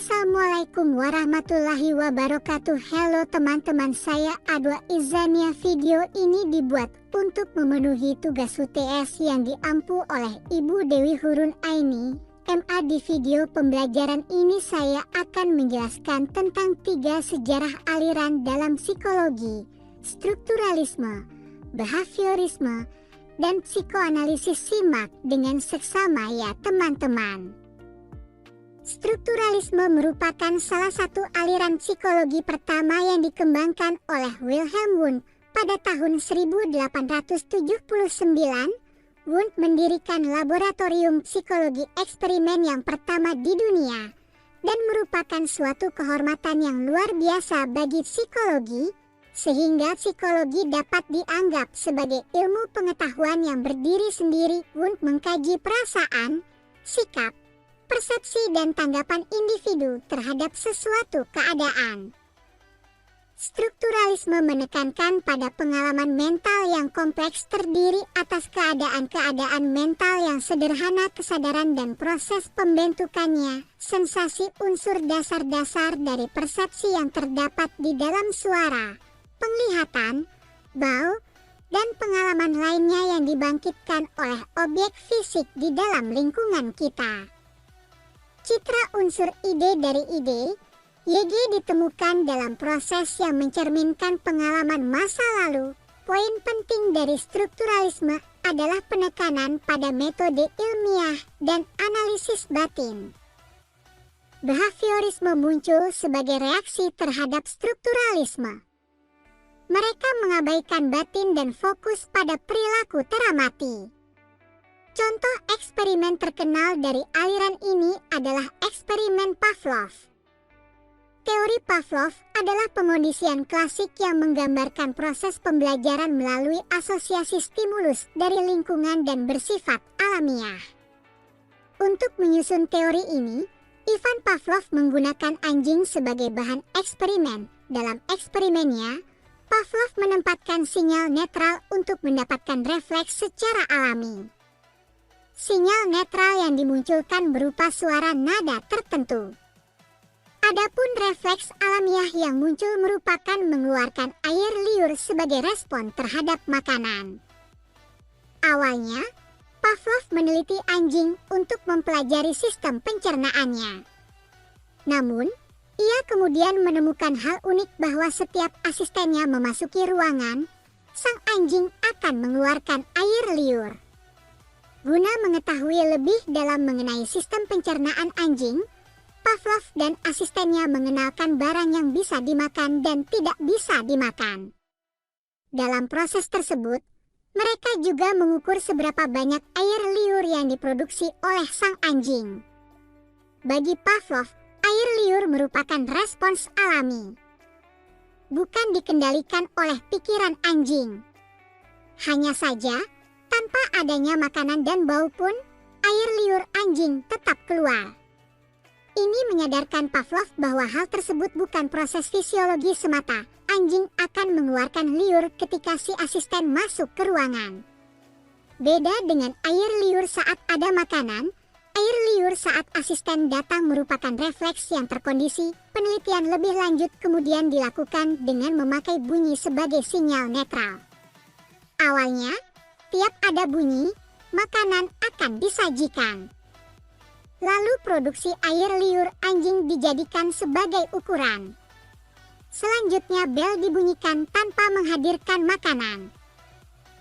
Assalamualaikum warahmatullahi wabarakatuh. Halo teman-teman, saya Adwa Izania. Video ini dibuat untuk memenuhi tugas UTS yang diampu oleh Ibu Dewi Hurun Aini, MA. Di video pembelajaran ini saya akan menjelaskan tentang 3 sejarah aliran dalam psikologi, strukturalisme, behaviorisme, dan psikoanalisis. Simak dengan seksama ya teman-teman. Strukturalisme merupakan salah satu aliran psikologi pertama yang dikembangkan oleh Wilhelm Wundt pada tahun 1879. Wundt mendirikan laboratorium psikologi eksperimen yang pertama di dunia dan merupakan suatu kehormatan yang luar biasa bagi psikologi, sehingga psikologi dapat dianggap sebagai ilmu pengetahuan yang berdiri sendiri. Wundt mengkaji perasaan, sikap, persepsi dan tanggapan individu terhadap sesuatu keadaan. Strukturalisme menekankan pada pengalaman mental yang kompleks terdiri atas keadaan-keadaan mental yang sederhana, kesadaran dan proses pembentukannya, sensasi, unsur dasar-dasar dari persepsi yang terdapat di dalam suara, penglihatan, bau, dan pengalaman lainnya yang dibangkitkan oleh objek fisik di dalam lingkungan kita. Citra unsur ide dari ide, YG ditemukan dalam proses yang mencerminkan pengalaman masa lalu. Poin penting dari strukturalisme adalah penekanan pada metode ilmiah dan analisis batin. Behaviorisme muncul sebagai reaksi terhadap strukturalisme. Mereka mengabaikan batin dan fokus pada perilaku teramati. Contoh eksperimen terkenal dari aliran ini adalah eksperimen Pavlov. Teori Pavlov adalah pengondisian klasik yang menggambarkan proses pembelajaran melalui asosiasi stimulus dari lingkungan dan bersifat alamiah. Untuk menyusun teori ini, Ivan Pavlov menggunakan anjing sebagai bahan eksperimen. Dalam eksperimennya, Pavlov menempatkan sinyal netral untuk mendapatkan refleks secara alami. Sinyal netral yang dimunculkan berupa suara nada tertentu. Adapun refleks alamiah yang muncul merupakan mengeluarkan air liur sebagai respon terhadap makanan. Awalnya, Pavlov meneliti anjing untuk mempelajari sistem pencernaannya. Namun, ia kemudian menemukan hal unik bahwa setiap asistennya memasuki ruangan, sang anjing akan mengeluarkan air liur. Guna mengetahui lebih dalam mengenai sistem pencernaan anjing, Pavlov dan asistennya mengenalkan barang yang bisa dimakan dan tidak bisa dimakan. Dalam proses tersebut, mereka juga mengukur seberapa banyak air liur yang diproduksi oleh sang anjing. Bagi Pavlov, air liur merupakan respons alami, bukan dikendalikan oleh pikiran anjing. Hanya saja, tanpa adanya makanan dan bau pun, air liur anjing tetap keluar. Ini menyadarkan Pavlov bahwa hal tersebut bukan proses fisiologi semata. Anjing akan mengeluarkan liur ketika si asisten masuk ke ruangan. Beda dengan air liur saat ada makanan, air liur saat asisten datang merupakan refleks yang terkondisi. Penelitian lebih lanjut kemudian dilakukan dengan memakai bunyi sebagai sinyal netral. Awalnya, tiap ada bunyi, makanan akan disajikan. Lalu produksi air liur anjing dijadikan sebagai ukuran. Selanjutnya bel dibunyikan tanpa menghadirkan makanan.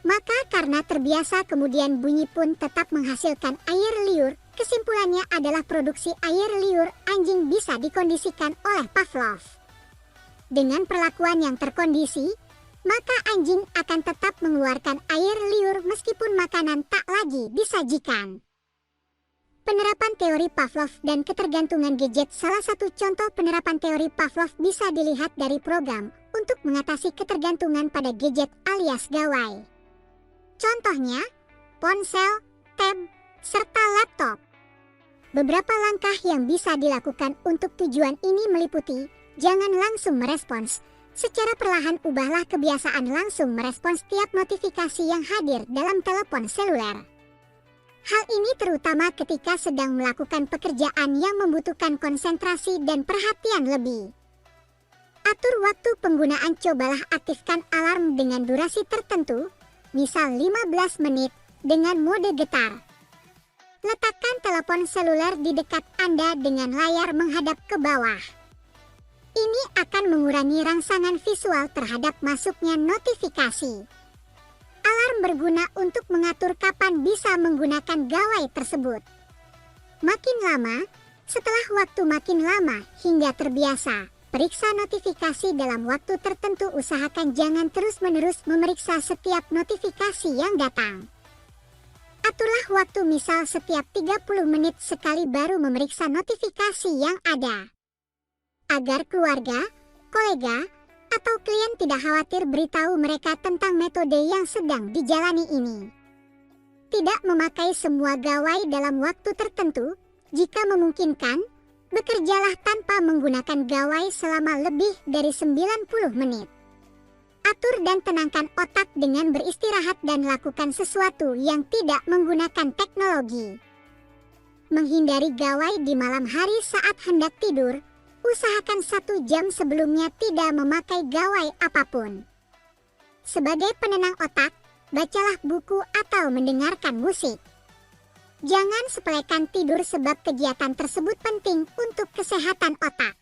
Maka karena terbiasa kemudian bunyi pun tetap menghasilkan air liur. Kesimpulannya adalah produksi air liur anjing bisa dikondisikan oleh Pavlov. Dengan perlakuan yang terkondisi, maka anjing akan tetap mengeluarkan air liur meskipun makanan tak lagi disajikan. Penerapan teori Pavlov dan ketergantungan gadget. Salah satu contoh penerapan teori Pavlov bisa dilihat dari program untuk mengatasi ketergantungan pada gadget alias gawai. Contohnya, ponsel, tab, serta laptop. Beberapa langkah yang bisa dilakukan untuk tujuan ini meliputi: jangan langsung merespons. Secara perlahan ubahlah kebiasaan langsung merespons tiap notifikasi yang hadir dalam telepon seluler. Hal ini terutama ketika sedang melakukan pekerjaan yang membutuhkan konsentrasi dan perhatian lebih. Atur waktu penggunaan. Cobalah aktifkan alarm dengan durasi tertentu, misal 15 menit, dengan mode getar. Letakkan telepon seluler di dekat Anda dengan layar menghadap ke bawah. Ini akan mengurangi rangsangan visual terhadap masuknya notifikasi. Alarm berguna untuk mengatur kapan bisa menggunakan gawai tersebut. Makin lama, setelah waktu makin lama hingga terbiasa, periksa notifikasi dalam waktu tertentu. Usahakan jangan terus-menerus memeriksa setiap notifikasi yang datang. Aturlah waktu, misal setiap 30 menit sekali baru memeriksa notifikasi yang ada. Agar keluarga, kolega, atau klien tidak khawatir, beritahu mereka tentang metode yang sedang dijalani ini. Tidak memakai semua gawai dalam waktu tertentu. Jika memungkinkan, bekerjalah tanpa menggunakan gawai selama lebih dari 90 menit. Atur dan tenangkan otak dengan beristirahat dan lakukan sesuatu yang tidak menggunakan teknologi. Menghindari gawai di malam hari saat hendak tidur. Usahakan 1 jam sebelumnya tidak memakai gawai apapun. Sebagai penenang otak, bacalah buku atau mendengarkan musik. Jangan sepelekan tidur sebab kegiatan tersebut penting untuk kesehatan otak.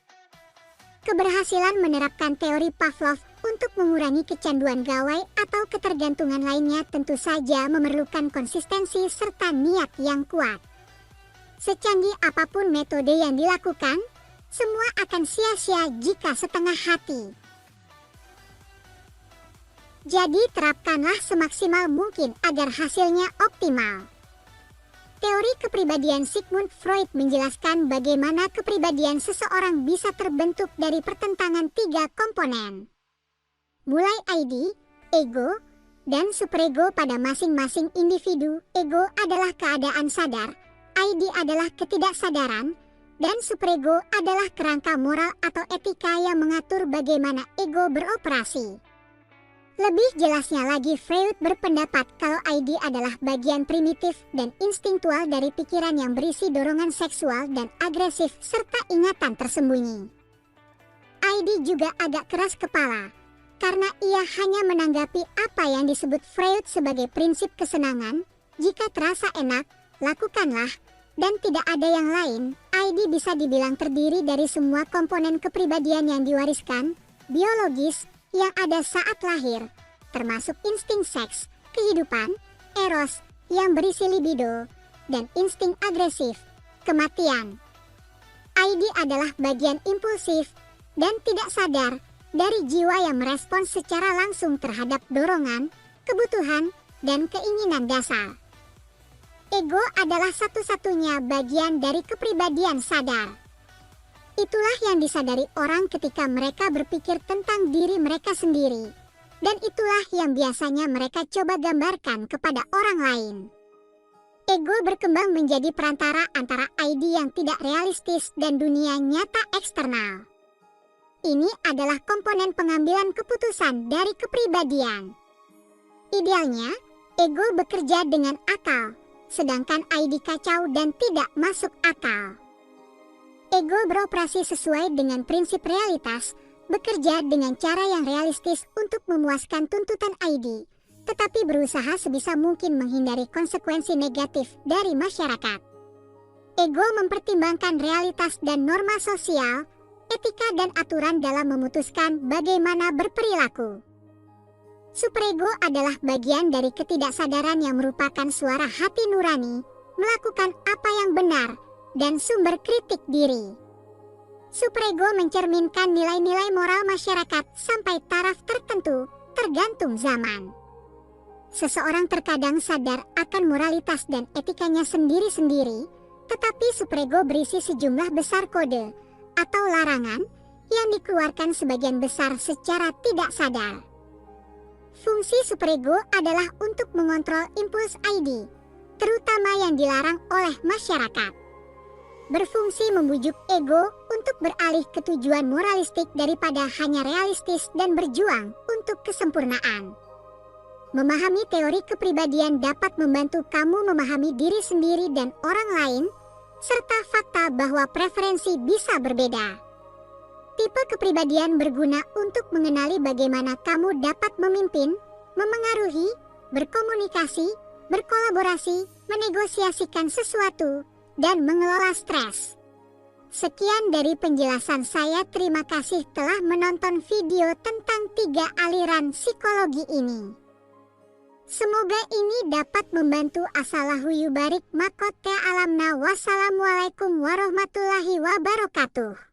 Keberhasilan menerapkan teori Pavlov untuk mengurangi kecanduan gawai atau ketergantungan lainnya tentu saja memerlukan konsistensi serta niat yang kuat. Secanggih apapun metode yang dilakukan, semua akan sia-sia jika setengah hati. Jadi terapkanlah semaksimal mungkin agar hasilnya optimal. Teori kepribadian Sigmund Freud menjelaskan bagaimana kepribadian seseorang bisa terbentuk dari pertentangan 3 komponen. Mulai ID, ego, dan superego pada masing-masing individu. Ego adalah keadaan sadar, ID adalah ketidaksadaran, dan superego adalah kerangka moral atau etika yang mengatur bagaimana ego beroperasi. Lebih jelasnya lagi, Freud berpendapat kalau ID adalah bagian primitif dan instingtual dari pikiran yang berisi dorongan seksual dan agresif serta ingatan tersembunyi. ID juga agak keras kepala, karena ia hanya menanggapi apa yang disebut Freud sebagai prinsip kesenangan. Jika terasa enak, lakukanlah, dan tidak ada yang lain. ID bisa dibilang terdiri dari semua komponen kepribadian yang diwariskan, biologis, yang ada saat lahir, termasuk insting seks, kehidupan, eros, yang berisi libido, dan insting agresif, kematian. ID adalah bagian impulsif dan tidak sadar dari jiwa yang merespons secara langsung terhadap dorongan, kebutuhan, dan keinginan dasar. Ego adalah satu-satunya bagian dari kepribadian sadar. Itulah yang disadari orang ketika mereka berpikir tentang diri mereka sendiri. Dan itulah yang biasanya mereka coba gambarkan kepada orang lain. Ego berkembang menjadi perantara antara ID yang tidak realistis dan dunia nyata eksternal. Ini adalah komponen pengambilan keputusan dari kepribadian. Idealnya, ego bekerja dengan akal, sedangkan ID kacau dan tidak masuk akal. Ego beroperasi sesuai dengan prinsip realitas, bekerja dengan cara yang realistis untuk memuaskan tuntutan ID, tetapi berusaha sebisa mungkin menghindari konsekuensi negatif dari masyarakat. Ego mempertimbangkan realitas dan norma sosial, etika dan aturan dalam memutuskan bagaimana berperilaku. Superego adalah bagian dari ketidaksadaran yang merupakan suara hati nurani, melakukan apa yang benar, dan sumber kritik diri. Superego mencerminkan nilai-nilai moral masyarakat sampai taraf tertentu, tergantung zaman. Seseorang terkadang sadar akan moralitas dan etikanya sendiri-sendiri, tetapi superego berisi sejumlah besar kode atau larangan yang dikeluarkan sebagian besar secara tidak sadar. Fungsi superego adalah untuk mengontrol impuls ID, terutama yang dilarang oleh masyarakat. Berfungsi membujuk ego untuk beralih ke tujuan moralistik daripada hanya realistis dan berjuang untuk kesempurnaan. Memahami teori kepribadian dapat membantu kamu memahami diri sendiri dan orang lain, serta fakta bahwa preferensi bisa berbeda. Tipe kepribadian berguna untuk mengenali bagaimana kamu dapat memimpin, memengaruhi, berkomunikasi, berkolaborasi, menegosiasikan sesuatu, dan mengelola stres. Sekian dari penjelasan saya. Terima kasih telah menonton video tentang 3 aliran psikologi ini. Semoga ini dapat membantu. Assalahu yubarik makote alamna. Wassalamualaikum warahmatullahi wabarakatuh.